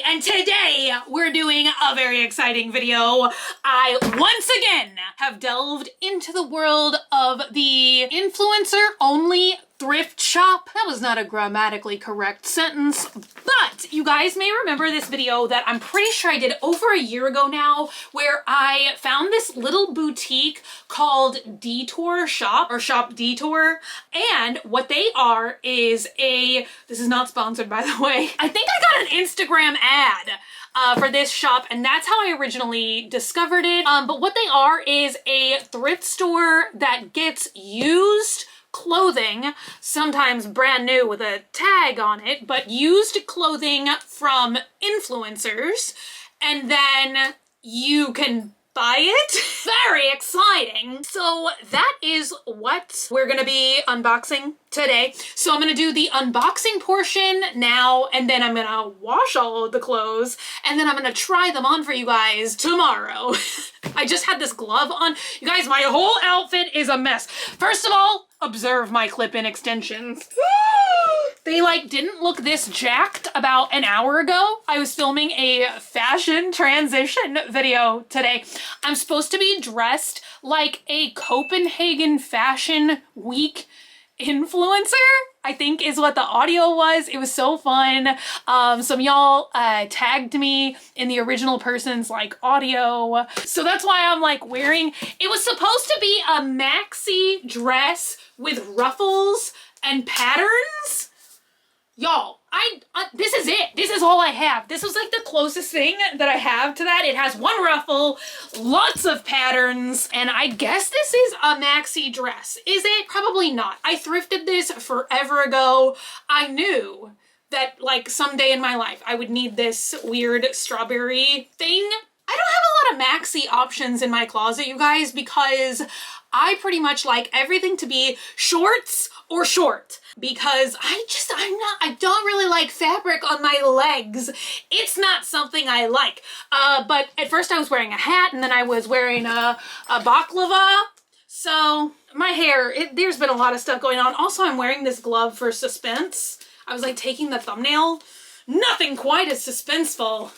and today we're doing a very exciting video. I once again have delved into the world of the influencer-only thrift shop. That was not a grammatically correct sentence, but you guys may remember this video that I'm pretty sure I did over a year ago now, where I found this little boutique called Detour Shop, or Shop Detour, and what they are is this is not sponsored by the way, I think I got an Instagram ad for this shop, and that's how I originally discovered it. But what they are is a thrift store that gets used clothing, sometimes brand new with a tag on it, but used clothing from influencers, and then you can buy it. Very exciting. So that is what we're gonna be unboxing today. So I'm gonna do the unboxing portion now, and then I'm gonna wash all of the clothes, and then I'm gonna try them on for you guys tomorrow. I just had this glove on. You guys, my whole outfit is a mess. First of all, observe my clip-in extensions. They didn't look this jacked about an hour ago. I was filming a fashion transition video today. I'm supposed to be dressed like a Copenhagen Fashion Week influencer, I think is what the audio was. It was so fun. Some y'all tagged me in the original person's audio. So that's why I'm wearing, it was supposed to be a maxi dress with ruffles and patterns. Y'all, this is it. This is all I have. This was the closest thing that I have to that. It has one ruffle, lots of patterns, and I guess this is a maxi dress. Is it? Probably not. I thrifted this forever ago. I knew that someday in my life I would need this weird strawberry thing. I don't have a lot of maxi options in my closet, you guys, because I pretty much like everything to be shorts or short, because I don't really like fabric on my legs. It's not something I like. But at first I was wearing a hat, and then I was wearing a baklava. So my hair, there's been a lot of stuff going on. Also, I'm wearing this glove for suspense. I was taking the thumbnail. Nothing quite as suspenseful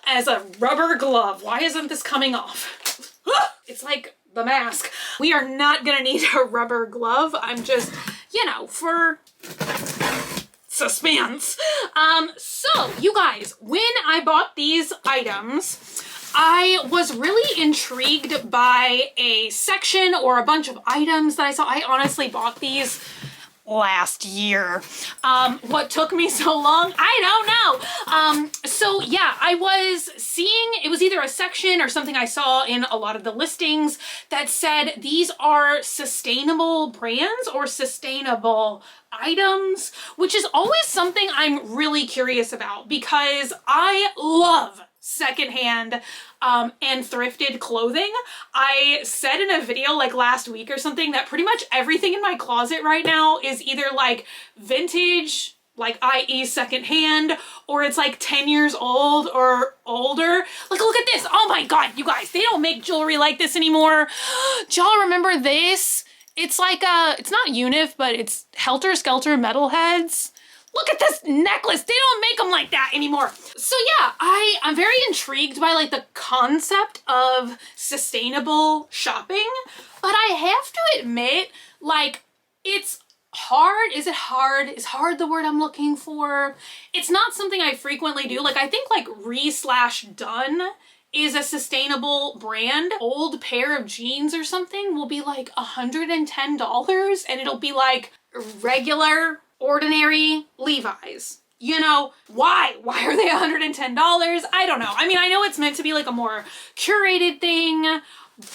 as a rubber glove. Why isn't this coming off? It's like the mask. We are not gonna need a rubber glove. I'm just, for suspense. So you guys, when I bought these items, I was really intrigued by a section or a bunch of items that I saw. I honestly bought these last year. What took me so long? I don't know. So yeah, I was seeing, it was either a section or something I saw in a lot of the listings that said these are sustainable brands or sustainable items, which is always something I'm really curious about, because I love secondhand and thrifted clothing. I said in a video last week or something that pretty much everything in my closet right now is either vintage, i.e. secondhand, or it's 10 years old or older. Look at this. Oh my god, you guys, they don't make jewelry like this anymore. Do y'all remember this? It's it's not Unif, but it's Helter Skelter metalheads. Look at this necklace. They don't make them like that anymore. So yeah, I'm very intrigued by the concept of sustainable shopping, but I have to admit, it's hard. Is it hard? Is hard the word I'm looking for? It's not something I frequently do. I think Re/Done is a sustainable brand. Old pair of jeans or something will be $110, and it'll be regular, ordinary Levi's. Why? Why are they $110? I don't know. I mean, I know it's meant to be a more curated thing,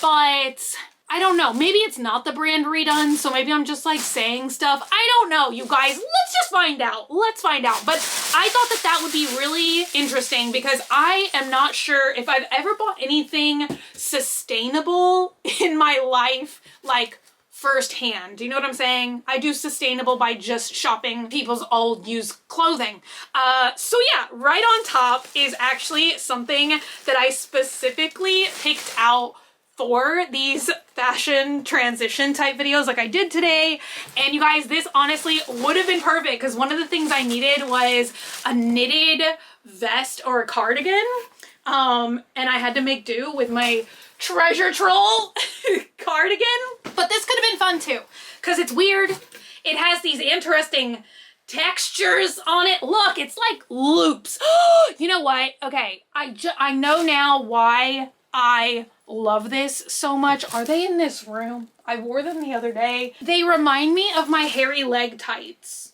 but I don't know. Maybe it's not the brand redone, so maybe I'm just saying stuff. I don't know, you guys. Let's just find out. Let's find out. But I thought that would be really interesting, because I am not sure if I've ever bought anything sustainable in my life, firsthand. Do you know what I'm saying? I do sustainable by just shopping people's old used clothing. So yeah, right on top is actually something that I specifically picked out for these fashion transition type videos like I did today. And you guys, this honestly would have been perfect because one of the things I needed was a knitted vest or a cardigan. And I had to make do with my treasure troll cardigan. But this could have been fun too because it's weird. It has these interesting textures on it. Look, it's like loops. You know what? Okay, I know now why I love this so much. Are they in this room? I wore them the other day. They remind me of my hairy leg tights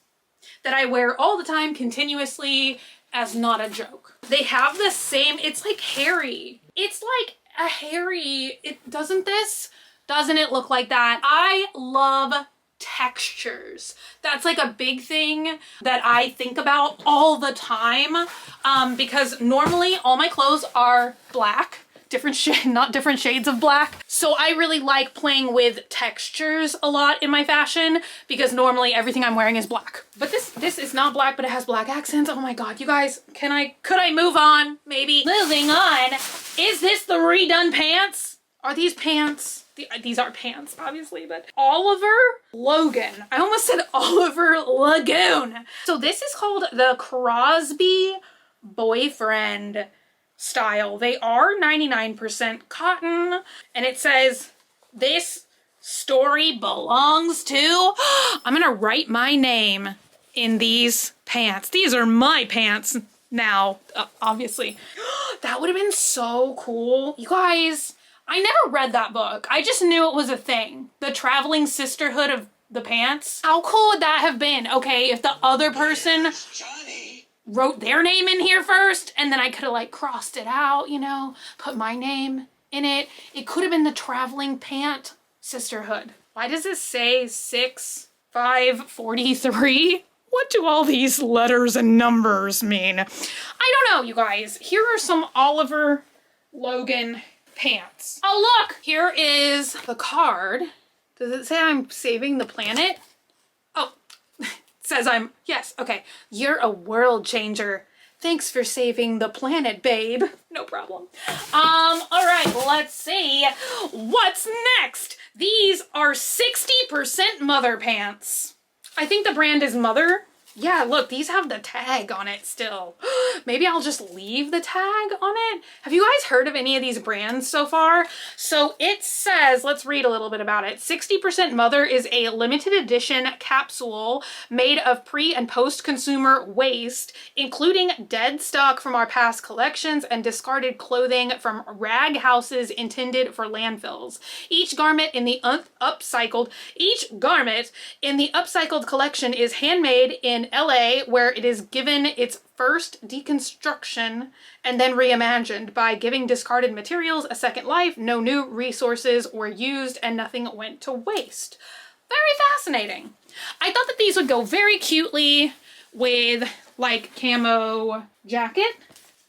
that I wear all the time continuously as not a joke. They have the same, it's like hairy. It's like a hairy, doesn't it look like that? I love textures. That's like a big thing that I think about all the time because normally all my clothes are black. Not different shades of black. So I really like playing with textures a lot in my fashion because normally everything I'm wearing is black. But this is not black, but it has black accents. Oh my God, you guys, could I move on? Maybe. Moving on. Is this the redone pants? Are these pants? These are pants, obviously, but Oliver Logan. I almost said Oliver Lagoon. So this is called the Crosby Boyfriend style. They are 99% cotton, and it says this story belongs to, I'm gonna write my name in these pants. These are my pants now, obviously. That would have been so cool. You guys, I never read that book. I just knew it was a thing. The Traveling Sisterhood of the Pants. How cool would that have been? Okay, if the other person wrote their name in here first, and then I could have like crossed it out, you know, put my name in it. It could have been the Traveling Pant Sisterhood. Why does this say 6/5/43? What do all these letters and numbers mean? I don't know, you guys. Here are some Oliver Logan pants. Oh, look, here is the card. Does it say I'm saving the planet? Oh, says yes, okay. You're a world changer. Thanks for saving the planet, babe. No problem. All right, let's see. What's next? These are 60% Mother pants. I think the brand is Mother. Yeah, look, these have the tag on it still. Maybe I'll just leave the tag on it. Have you guys heard of any of these brands so far? So it says, let's read a little bit about it. 60% Mother is a limited edition capsule made of pre and post-consumer waste, including dead stock from our past collections and discarded clothing from rag houses intended for landfills. Each garment in the upcycled collection is handmade in LA, where it is given its first deconstruction and then reimagined by giving discarded materials a second life. No new resources were used and nothing went to waste. Very fascinating. I thought that these would go very cutely with like camo jacket.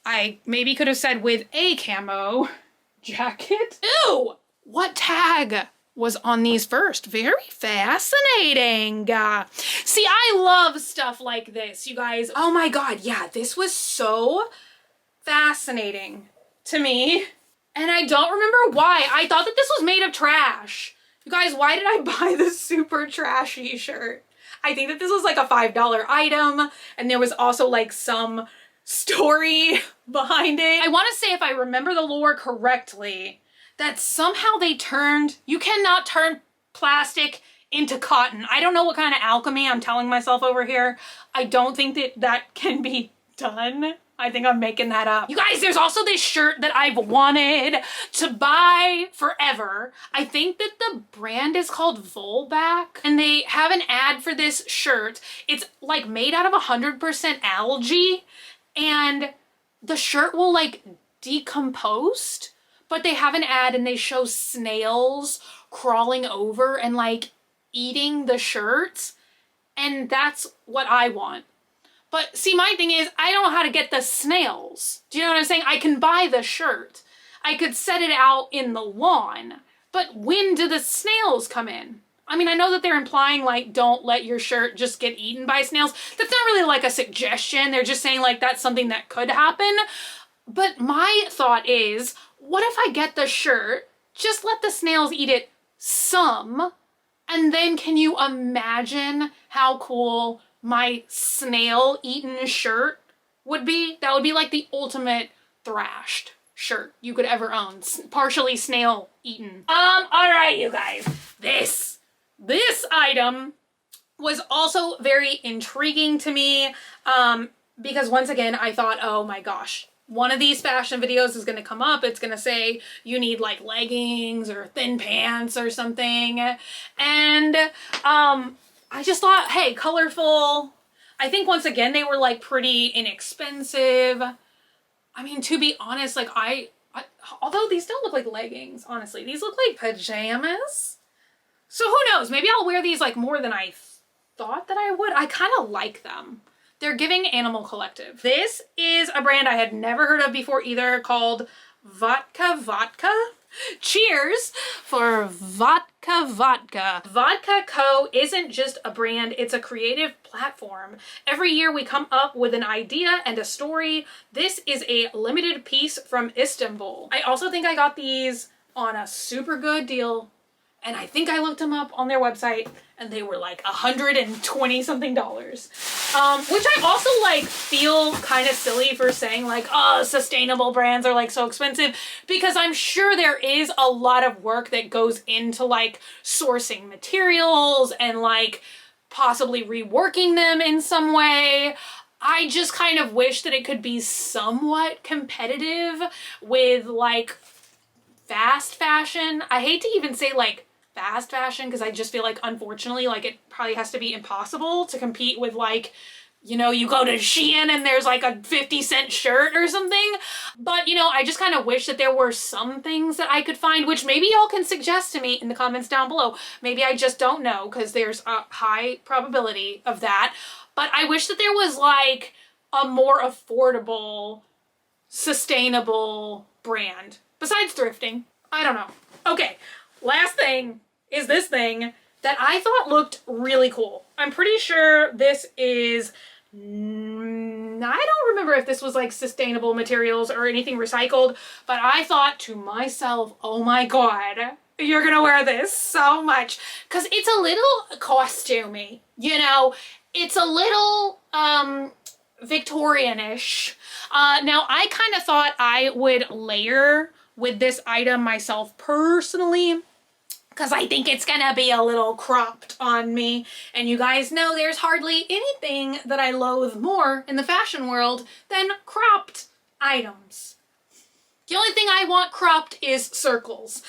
I maybe could have said with a camo jacket. Ew! What tag was on these first? Very fascinating. See, I love stuff like this, you guys. Oh my God, yeah, this was so fascinating to me. And I don't remember why. I thought that this was made of trash. You guys, why did I buy this super trashy shirt? I think that this was like a $5 item, and there was also like some story behind it. I want to say, if I remember the lore correctly, that somehow you cannot turn plastic into cotton. I don't know what kind of alchemy I'm telling myself over here. I don't think that can be done. I think I'm making that up. You guys, there's also this shirt that I've wanted to buy forever. I think that the brand is called Volback, and they have an ad for this shirt. It's like made out of 100% algae, and the shirt will like decompose. But they have an ad and they show snails crawling over and like eating the shirts. And that's what I want. But see, my thing is, I don't know how to get the snails. Do you know what I'm saying? I can buy the shirt. I could set it out in the lawn. But when do the snails come in? I mean, I know that they're implying like, don't let your shirt just get eaten by snails. That's not really like a suggestion. They're just saying like, that's something that could happen. But my thought is, what if I get the shirt just let the snails eat it some. And then can you imagine how cool my snail eaten shirt would be? That would be like the ultimate thrashed shirt you could ever own. Partially snail eaten. All right, you guys. This item was also very intriguing to me because once again, I thought, oh my gosh, one of these fashion videos is gonna come up. It's gonna say you need like leggings or thin pants or something. And I just thought, hey, colorful. I think once again, they were like pretty inexpensive. I mean, to be honest, like although these don't look like leggings, honestly, these look like pajamas. So who knows? Maybe I'll wear these like more than I thought that I would. I kind of like them. They're giving Animal Collective. This is a brand I had never heard of before either, called Vodka Vodka. Cheers for Vodka Vodka. Vodka Co. isn't just a brand, it's a creative platform. Every year we come up with an idea and a story. This is a limited piece from Istanbul. I also think I got these on a super good deal, and I think I looked them up on their website and they were like $120 something. Which I also like feel kind of silly for saying like, oh, sustainable brands are like so expensive, because I'm sure there is a lot of work that goes into like sourcing materials and like possibly reworking them in some way. I just kind of wish that it could be somewhat competitive with like fast fashion. I hate to even say like fast fashion because I just feel like unfortunately like it probably has to be impossible to compete with like, you know, you go to Shein and there's like a 50-cent shirt or something. But you know, I just kind of wish that there were some things that I could find, which maybe y'all can suggest to me in the comments down below. Maybe I just don't know because there's a high probability of that. But I wish that there was like a more affordable, sustainable brand besides thrifting. I don't know. Okay. Last thing is this thing that I thought looked really cool. I'm pretty sure this is, I don't remember if this was like sustainable materials or anything recycled, but I thought to myself, oh my God, you're gonna wear this so much. Cause it's a little costumey, you know, it's a little Victorian-ish. Now I kind of thought I would layer with this item myself personally, because I think it's gonna be a little cropped on me. And you guys know there's hardly anything that I loathe more in the fashion world than cropped items. The only thing I want cropped is circles.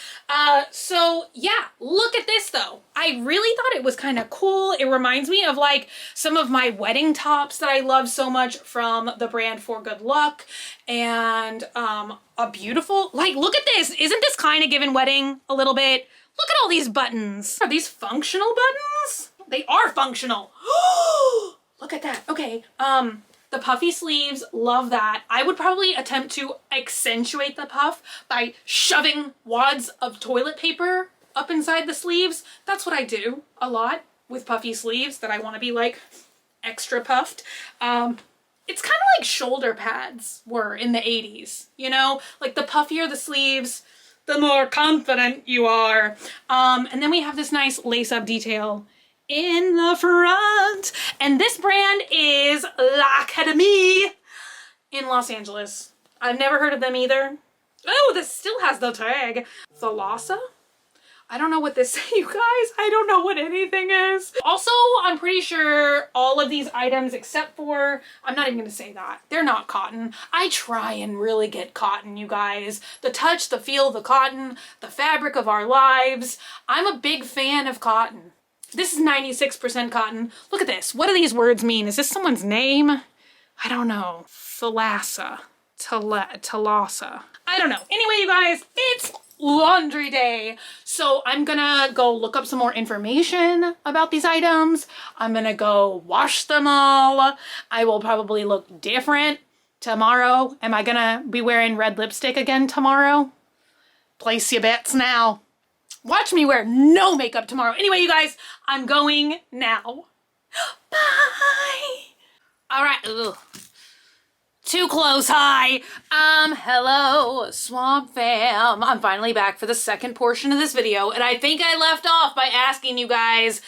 So yeah, look at this though. I really thought it was kind of cool. It reminds me of like some of my wedding tops that I love so much from the brand For Good Luck. And a beautiful, like, look at this. Isn't this kind of giving wedding a little bit? Look at all these buttons. Are these functional buttons? They are functional. Look at that. Okay. The puffy sleeves, love that. I would probably attempt to accentuate the puff by shoving wads of toilet paper up inside the sleeves. That's what I do a lot with puffy sleeves that I want to be like extra puffed. It's kind of like shoulder pads were in the 80s, you know? Like the puffier the sleeves, the more confident you are. And then we have this nice lace-up detail in the front. And this brand is L'Academie in Los Angeles. I've never heard of them either. Oh, this still has the tag. Thalassa? I don't know what this is, you guys. I don't know what anything is. Also, I'm pretty sure all of these items except for, I'm not even gonna say that. They're not cotton. I try and really get cotton, you guys. The touch, the feel, the cotton, the fabric of our lives. I'm a big fan of cotton. This is 96% cotton. Look at this. What do these words mean? Is this someone's name? I don't know. Thalassa. Thalassa. I don't know. Anyway, you guys, it's laundry day. So I'm gonna go look up some more information about these items. I'm gonna go wash them all. I will probably look different tomorrow. Am I gonna be wearing red lipstick again tomorrow? Place your bets now. Watch me wear no makeup tomorrow. Anyway, you guys, I'm going now. Bye. All right. Ugh. too close. Hi. Hello, Swamp Fam. I'm finally back for the second portion of this video, and I think I left off by asking you guys,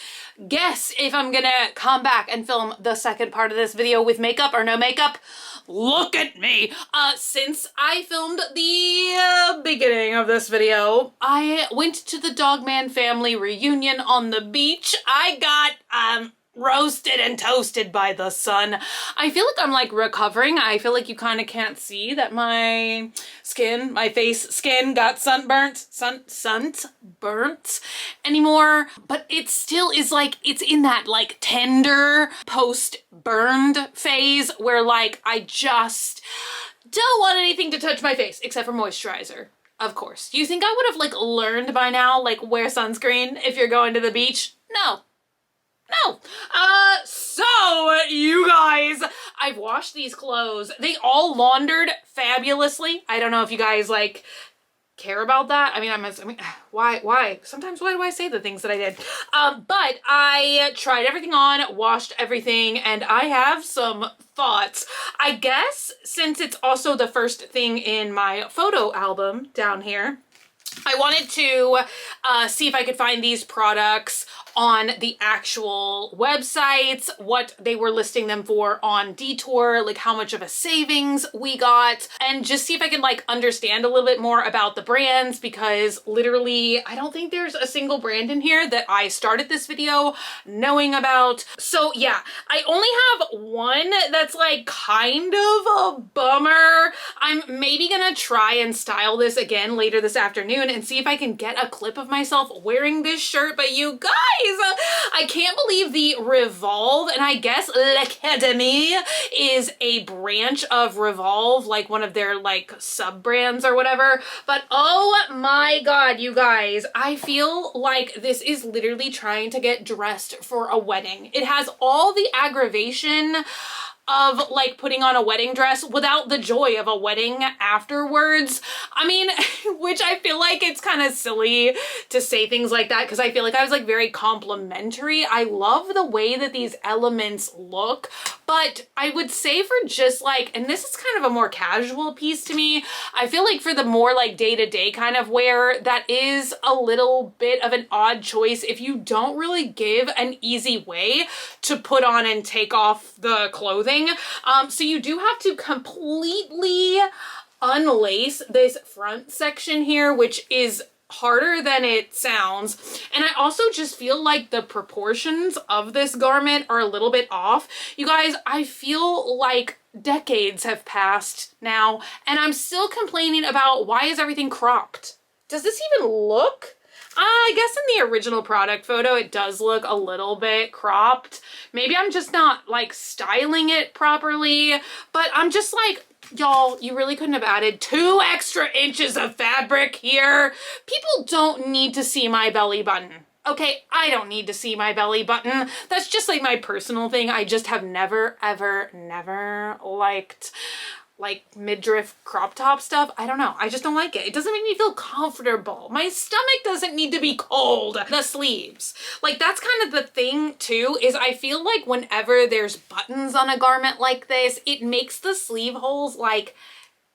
guess if I'm gonna come back and film the second part of this video with makeup or no makeup. Look at me. Since I filmed the beginning of this video, I went to the Dogman family reunion on the beach. I got, roasted and toasted by the sun. I feel like I'm like recovering. I feel like you kind of can't see that my skin, my face skin got sunburnt anymore, but it still is like, it's in that like tender post-burned phase where like I just don't want anything to touch my face except for moisturizer. Of course. You think I would have like learned by now, like wear sunscreen if you're going to the beach? No. No. So you guys, I've washed these clothes. They all laundered fabulously. I don't know if you guys like care about that. I mean, why? Sometimes why do I say the things that I did? But I tried everything on, washed everything, and I have some thoughts. I guess since it's also the first thing in my photo album down here, I wanted to see if I could find these products on the actual websites, what they were listing them for on Detour, like how much of a savings we got, and just see if I can like understand a little bit more about the brands, because literally I don't think there's a single brand in here that I started this video knowing about. So yeah, I only have one that's like kind of a bummer. I'm maybe gonna try and style this again later this afternoon and see if I can get a clip of myself wearing this shirt, but you guys, I can't believe the Revolve, and I guess L'Académie is a branch of Revolve, like one of their like sub-brands or whatever, but oh my god, you guys, I feel like this is literally trying to get dressed for a wedding. It has all the aggravation of like putting on a wedding dress without the joy of a wedding afterwards. I mean, which I feel like it's kind of silly to say things like that because I feel like I was like very complimentary. I love the way that these elements look, but I would say for just like, and this is kind of a more casual piece to me, I feel like for the more like day-to-day kind of wear, that is a little bit of an odd choice if you don't really give an easy way to put on and take off the clothing. So you do have to completely unlace this front section here, which is harder than it sounds. And I also just feel like the proportions of this garment are a little bit off. You guys, I feel like decades have passed now and I'm still complaining about why is everything cropped? Does this even look? I guess in the original product photo, it does look a little bit cropped. Maybe I'm just not like styling it properly, but I'm just like, y'all, you really couldn't have added 2 extra inches of fabric here. People don't need to see my belly button. Okay, I don't need to see my belly button. That's just like my personal thing. I just have never, ever, never liked like midriff crop top stuff. I don't know. I just don't like it. It doesn't make me feel comfortable. My stomach doesn't need to be cold. The sleeves. Like that's kind of the thing too, is I feel like whenever there's buttons on a garment like this, it makes the sleeve holes like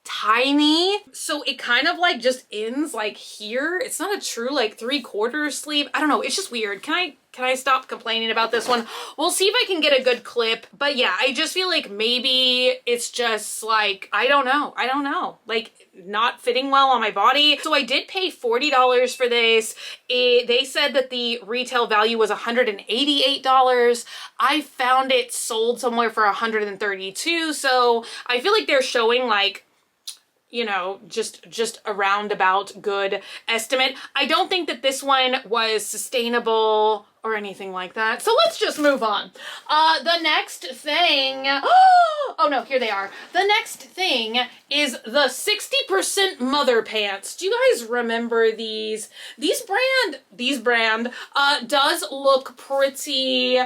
tiny, so it kind of like just ends like here. It's not a true like 3/4 sleeve. I don't know, it's just weird. Can I stop complaining about this one? We'll see if I can get a good clip, but yeah, I just feel like maybe it's just like, I don't know, like not fitting well on my body. So I did pay $40 for this. They said that the retail value was $188. I found it sold somewhere for $132, so I feel like they're showing like, you know, just a roundabout good estimate. I don't think that this one was sustainable or anything like that. So let's just move on. The next thing, oh no, here they are. The next thing is the 60% mother pants. Do you guys remember these? These brand does look pretty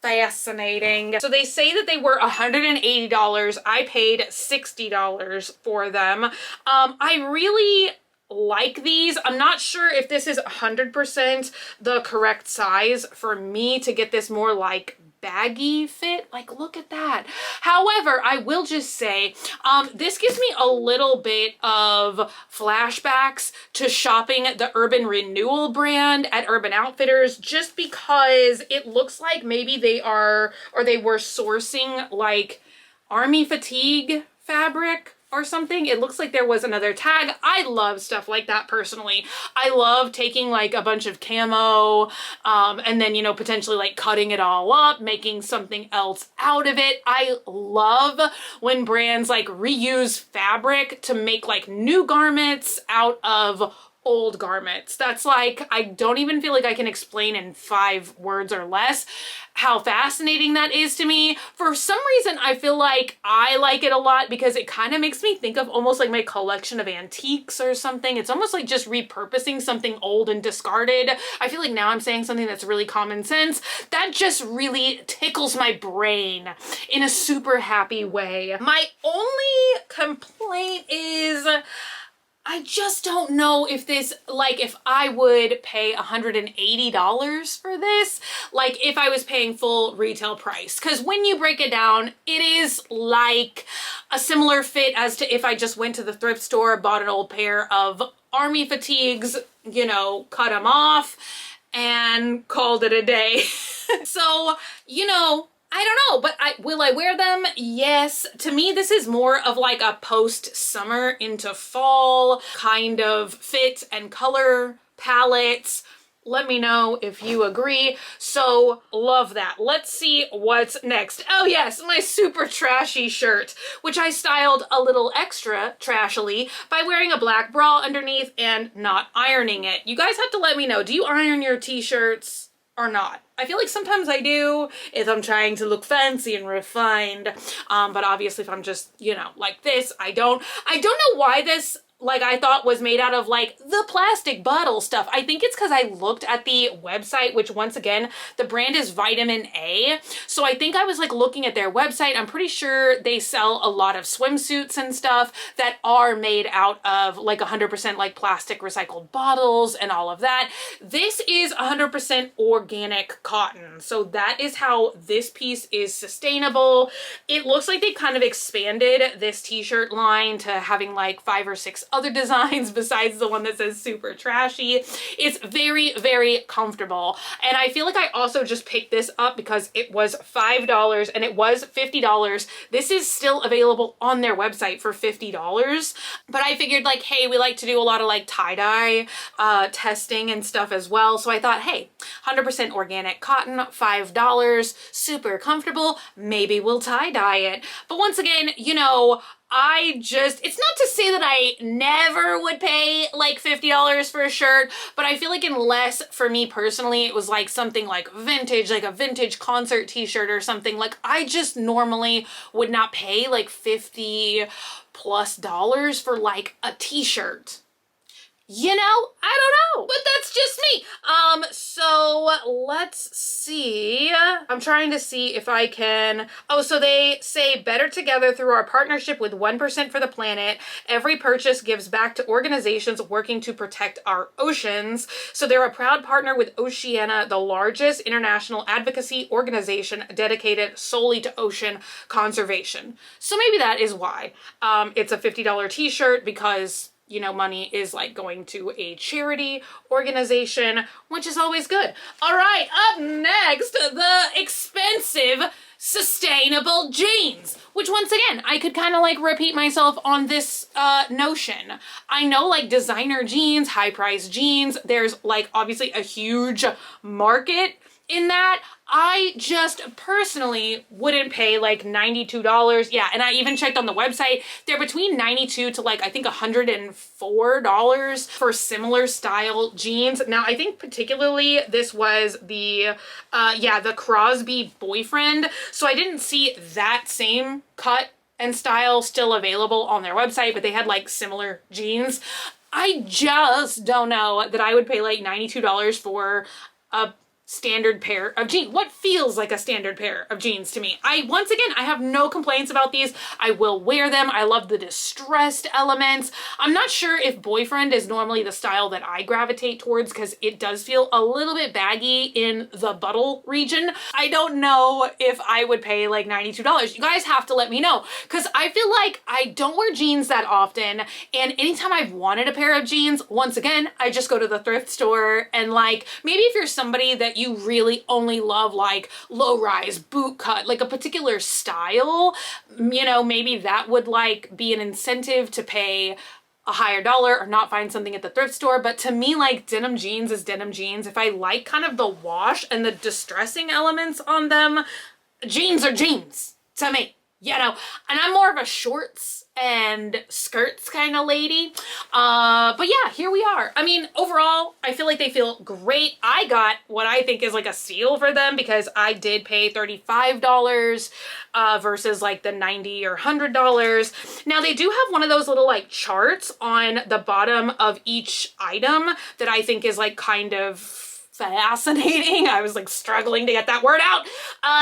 fascinating. So they say that they were $180. I paid $60 for them. I really like these. I'm not sure if this is 100% the correct size for me to get this more like baggy fit. Like, look at that. However, I will just say, this gives me a little bit of flashbacks to shopping the Urban Renewal brand at Urban Outfitters, just because it looks like maybe they are, or they were sourcing like army fatigue fabric or something. It looks like there was another tag. I love stuff like that personally. I love taking like a bunch of camo and then, you know, potentially like cutting it all up, making something else out of it. I love when brands like reuse fabric to make like new garments out of old garments. That's like, I don't even feel like I can explain in 5 words or less how fascinating that is to me. For some reason, I feel like I like it a lot because it kind of makes me think of almost like my collection of antiques or something. It's almost like just repurposing something old and discarded. I feel like now I'm saying something that's really common sense. That just really tickles my brain in a super happy way. My only complaint is, I just don't know if this, like, if I would pay $180 for this, like if I was paying full retail price. Because when you break it down, it is like a similar fit as to if I just went to the thrift store, bought an old pair of army fatigues, you know, cut them off and called it a day. So, you know, I don't know, but will I wear them? Yes. To me, this is more of like a post-summer into fall kind of fit and color palette. Let me know if you agree. So love that. Let's see what's next. Oh yes, my super trashy shirt, which I styled a little extra trashily by wearing a black bra underneath and not ironing it. You guys have to let me know, do you iron your t-shirts or not? I feel like sometimes I do if I'm trying to look fancy and refined, but obviously if I'm just, you know, like this, I don't know why this, like, I thought was made out of like the plastic bottle stuff. I think it's because I looked at the website, which once again, the brand is Vitamin A. So I think I was like looking at their website. I'm pretty sure they sell a lot of swimsuits and stuff that are made out of like 100% like plastic recycled bottles and all of that. This is 100% organic cotton. So that is how this piece is sustainable. It looks like they kind of expanded this t-shirt line to having like 5 or 6 other designs besides the one that says super trashy. It's very, very comfortable. And I feel like I also just picked this up because it was $5 and it was $50. This is still available on their website for $50. But I figured like, hey, we like to do a lot of like tie-dye testing and stuff as well. So I thought, hey, 100% organic cotton, $5, super comfortable. Maybe we'll tie-dye it. But once again, you know, it's not to say that I never would pay like $50 for a shirt, but I feel like unless for me personally, it was like something like vintage, like a vintage concert t-shirt or something, like I just normally would not pay like $50+ for like a t-shirt. You know, I don't know, but that's just me. So let's see. I'm trying to see if I can, oh, so they say better together through our partnership with 1% for the planet. Every purchase gives back to organizations working to protect our oceans. So they're a proud partner with Oceana, the largest international advocacy organization dedicated solely to ocean conservation. So maybe that is why. It's a $50 t-shirt because, you know, money is like going to a charity organization, which is always good. All right, up next, the expensive sustainable jeans, which once again, I could kind of like repeat myself on this notion. I know like designer jeans, high price jeans, there's like obviously a huge market in that. I just personally wouldn't pay like $92. Yeah, and I even checked on the website. They're between $92 to like, I think $104 for similar style jeans. Now, I think particularly this was the, the Crosby Boyfriend. So I didn't see that same cut and style still available on their website, but they had like similar jeans. I just don't know that I would pay like $92 for a standard pair of jeans. What feels like a standard pair of jeans to me. Once again, I have no complaints about these. I will wear them. I love the distressed elements. I'm not sure if boyfriend is normally the style that I gravitate towards because it does feel a little bit baggy in the buttle region. I don't know if I would pay like $92. You guys have to let me know because I feel like I don't wear jeans that often, and anytime I've wanted a pair of jeans, once again, I just go to the thrift store. And like, maybe if you're somebody that you really only love like low rise, boot cut, like a particular style, you know, maybe that would like be an incentive to pay a higher dollar or not find something at the thrift store. But to me, like, denim jeans is denim jeans. If I like kind of the wash and the distressing elements on them, jeans are jeans to me, you know. And I'm more of a shorts and skirts kind of lady. But yeah, here we are. I mean, overall, I feel like they feel great. I got what I think is like a steal for them because I did pay $35 versus like the $90 or $100. Now they do have one of those little like charts on the bottom of each item that I think is like kind of fascinating. I was like struggling to get that word out.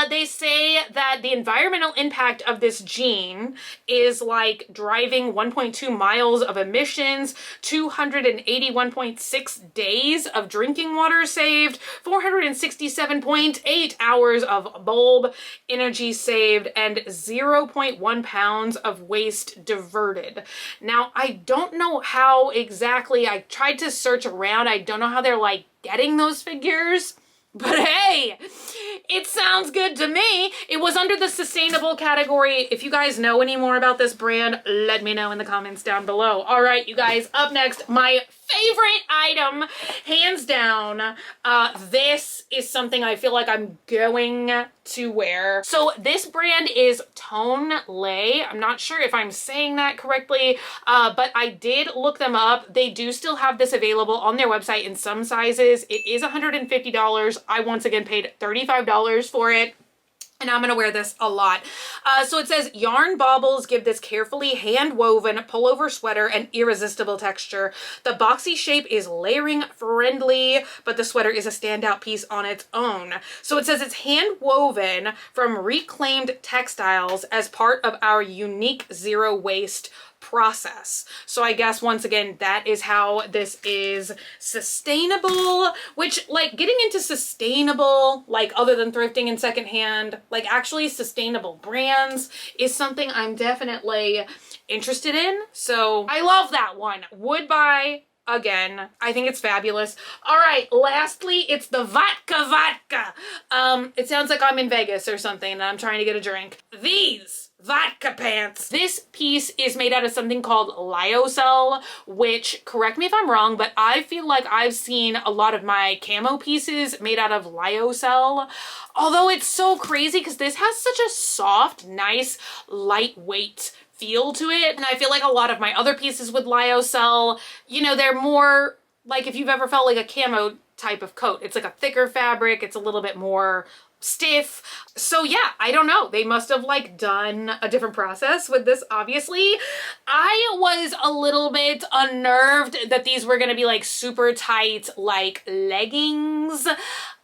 They say that the environmental impact of this jean is like driving 1.2 miles of emissions, 281.6 days of drinking water saved, 467.8 hours of bulb energy saved, and 0.1 pounds of waste diverted. Now, I don't know how exactly, I tried to search around. I don't know how they're like getting those figures, but hey, it sounds good to me. It was under the sustainable category. If you guys know any more about this brand, let me know in the comments down below. All right, you guys, up next, my favorite item, hands down. This is something I feel like I'm going to wear. So this brand is Tone Lay. I'm not sure if I'm saying that correctly, but I did look them up. They do still have this available on their website in some sizes. It is $150. I once again paid $35 for it. And I'm going to wear this a lot. So it says, yarn baubles give this carefully hand-woven pullover sweater an irresistible texture. The boxy shape is layering friendly, but the sweater is a standout piece on its own. So it says it's hand-woven from reclaimed textiles as part of our unique zero-waste process. So I guess once again, that is how this is sustainable, which like getting into sustainable, like other than thrifting and secondhand, like actually sustainable brands is something I'm definitely interested in. So I love that one. Would buy again. I think it's fabulous. All right, lastly, it's the vodka. It sounds like I'm in Vegas or something and I'm trying to get a drink. These vodka pants. This piece is made out of something called lyocell, which, correct me if I'm wrong, but I feel like I've seen a lot of my camo pieces made out of lyocell. Although it's so crazy because this has such a soft, nice, lightweight feel to it. And I feel like a lot of my other pieces with lyocell, you know, they're more like if you've ever felt like a camo type of coat. It's like a thicker fabric. It's a little bit more stiff. So yeah, I don't know. They must have like done a different process with this, obviously. I was a little bit unnerved that these were going to be like super tight, like leggings.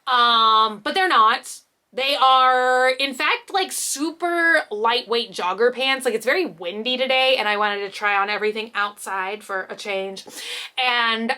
But they're not. They are, in fact, like super lightweight jogger pants. Like it's very windy today and I wanted to try on everything outside for a change. And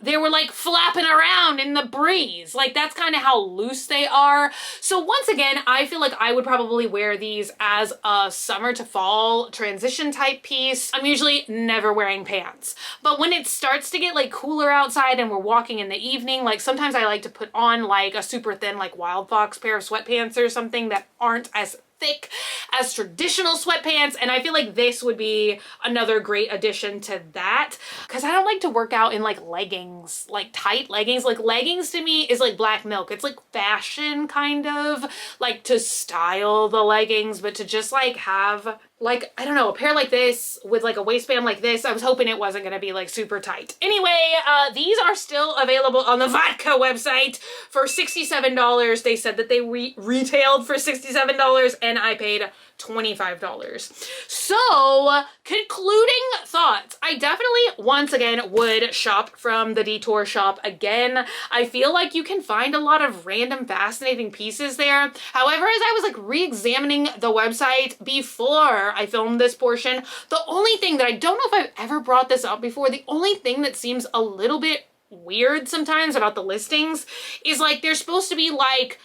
they were like flapping around in the breeze. Like that's kind of how loose they are. So once again, I feel like I would probably wear these as a summer to fall transition type piece. I'm usually never wearing pants. But when it starts to get like cooler outside and we're walking in the evening, like sometimes I like to put on like a super thin like Wild Fox pair of sweatpants or something that aren't as thick as traditional sweatpants, and I feel like this would be another great addition to that because I don't like to work out in like leggings, like tight leggings. Like leggings to me is like black milk. It's like fashion kind of, like to style the leggings, but to just like have like, I don't know, a pair like this with like a waistband like this, I was hoping it wasn't going to be like super tight. Anyway, these are still available on the Vodka website for $67. They said that they retailed for $67 and I paid $25. So, concluding thoughts. I I definitely, once again, would shop from the Detour shop again. I feel like you can find a lot of random fascinating pieces there. However, as I was like re-examining the website before I filmed this portion, the only thing that I don't know if I've ever brought this up before, the only thing that seems a little bit weird sometimes about the listings is like they're supposed to be like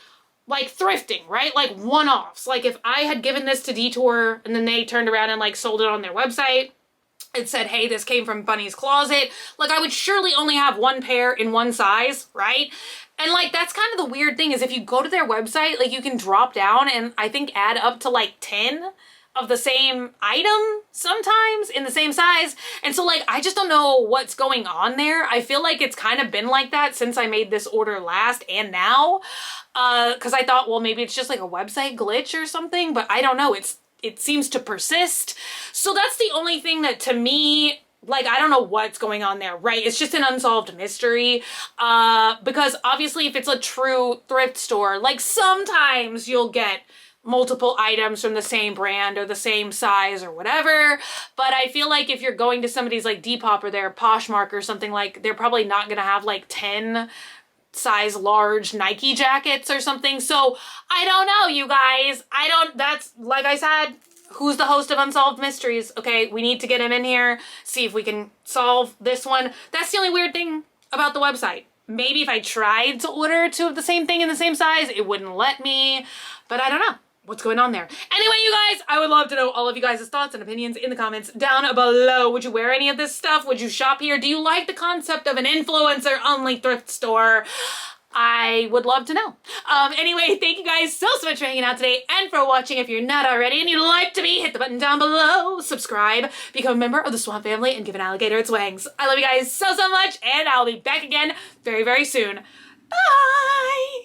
thrifting, right? Like one-offs. Like if I had given this to Detour and then they turned around and like sold it on their website, it said, hey, this came from Bunny's Closet, like I would surely only have one pair in one size, right? And like, that's kind of the weird thing is if you go to their website, like you can drop down and I think add up to like 10 of the same item sometimes in the same size. And so like, I just don't know what's going on there. I feel like it's kind of been like that since I made this order last and now. Cause I thought, well, maybe it's just like a website glitch or something, but I don't know. It seems to persist. So that's the only thing that to me, like, I don't know what's going on there, right? It's just an unsolved mystery. Because obviously if it's a true thrift store, like sometimes you'll get multiple items from the same brand or the same size or whatever. But I feel like if you're going to somebody's like Depop or their Poshmark or something, like they're probably not gonna have like 10 size large Nike jackets or something. So I don't know, you guys. That's, like I said, who's the host of Unsolved Mysteries? Okay, we need to get him in here, see if we can solve this one. That's the only weird thing about the website. Maybe if I tried to order two of the same thing in the same size, it wouldn't let me, but I don't know what's going on there. Anyway, you guys, I would love to know all of you guys' thoughts and opinions in the comments down below. Would you wear any of this stuff? Would you shop here? Do you like the concept of an influencer-only thrift store? I would love to know. Anyway, thank you guys so much for hanging out today and for watching. If you're not already and you'd like to be, hit the button down below, subscribe, become a member of the Swamp family, and give an alligator its wings. I love you guys so much, and I'll be back again very, very soon. Bye!